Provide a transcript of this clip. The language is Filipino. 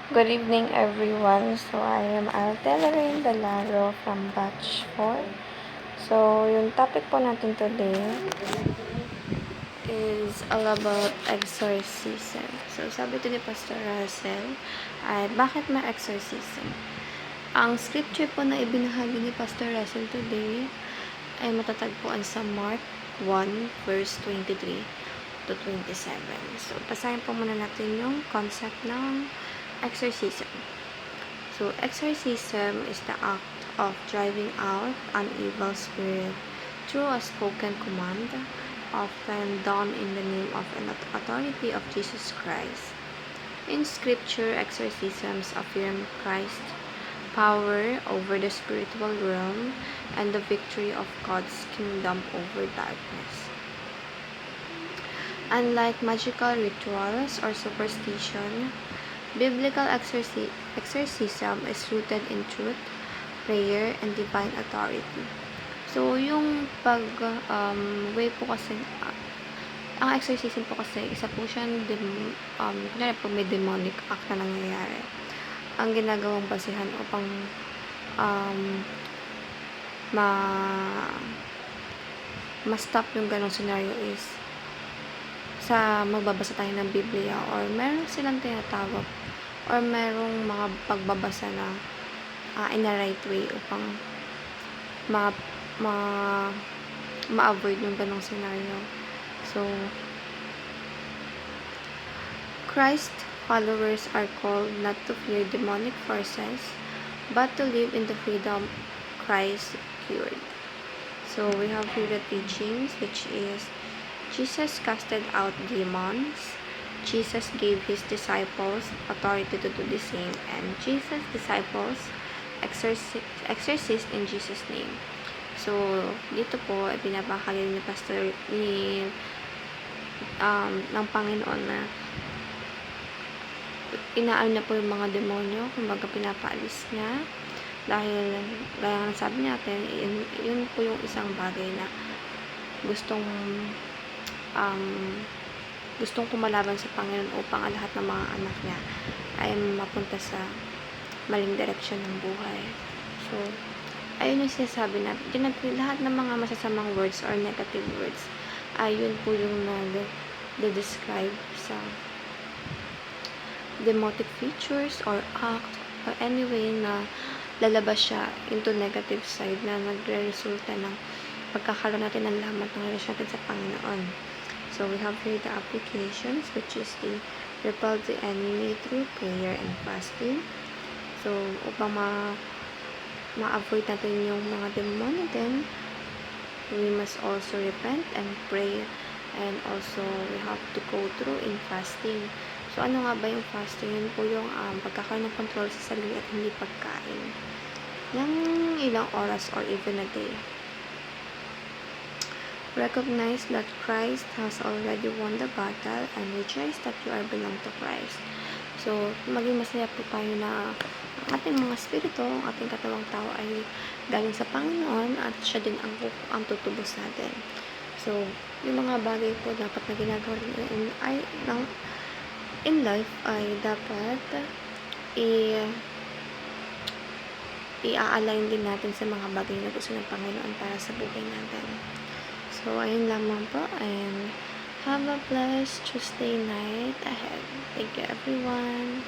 Good evening, everyone. So, I am Altelerain Dalaro from Batch 4. So, yung topic po natin today is all about exorcism. So, sabi to ni Pastor Russell, ay bakit may exorcism? Ang scripture po na ibinahagi ni Pastor Russell today ay matatagpuan sa Mark 1 verse 23 to 27. So, basahin po muna natin yung concept ng exorcism. So, exorcism is the act of driving out an evil spirit through a spoken command, often done in the name of an authority of Jesus Christ. In Scripture, exorcisms affirm Christ's power over the spiritual realm and the victory of God's kingdom over darkness. Unlike magical rituals or superstition, biblical exorcism is rooted in truth, prayer, and divine authority. So, yung way po kasi, ang exorcism po kasi, isa po siyang, kunyari po may demonic act na nangyayari. Ang ginagawang basihan upang ma-stop yung ganong scenario is sa magbabasa tayo ng Biblia or meron silang tinatawag or merong mga pagbabasa na in a right way upang ma-avoid yung ganong scenario. So, Christ followers are called not to fear demonic forces but to live in the freedom Christ secured. So, we have here the teachings, which is Jesus casted out demons. Jesus gave his disciples authority to do the same, and Jesus' disciples exorcist in Jesus' name. So, dito po, binabahagi ni Pastor ng Panginoon na inaan na po yung mga demonyo, kumbaga pinapaalis niya. Dahil, gaya ng sabi natin, yun po yung isang bagay na gustong kumalaban sa Panginoon upang ang lahat ng mga anak niya ay mapunta sa maling direksyon ng buhay. So, ayun yung sinasabi natin. Lahat ng mga masasamang words or negative words, ayun po yung nag-describe sa demonic features or act or any way na lalabas siya into negative side na nagre-resulta ng pagkakaroon natin ng lamat ng relasyon natin sa Panginoon. So, we have here the applications, which is the repel the enemy through prayer and fasting. So, upang ma-avoid natin yung mga demon natin, we must also repent and pray, and also we have to go through in fasting. So, ano nga ba yung fasting? Yun po yung pagkakaroon ng control sa sarili at hindi pagkain ng ilang oras or even a day. Recognize that Christ has already won the battle and rejoice that you are belong to Christ. So, maging masaya po tayo na ang ating mga spirito, ang ating katawang tao ay galing sa Panginoon at siya din ang tutubos natin. So, yung mga bagay po dapat na ginagawa in life ay dapat i-align din natin sa mga bagay na gusto ng Panginoon para sa buhay natin. So, ayun lamang po, and have a blessed Tuesday night ahead. Thank you, everyone.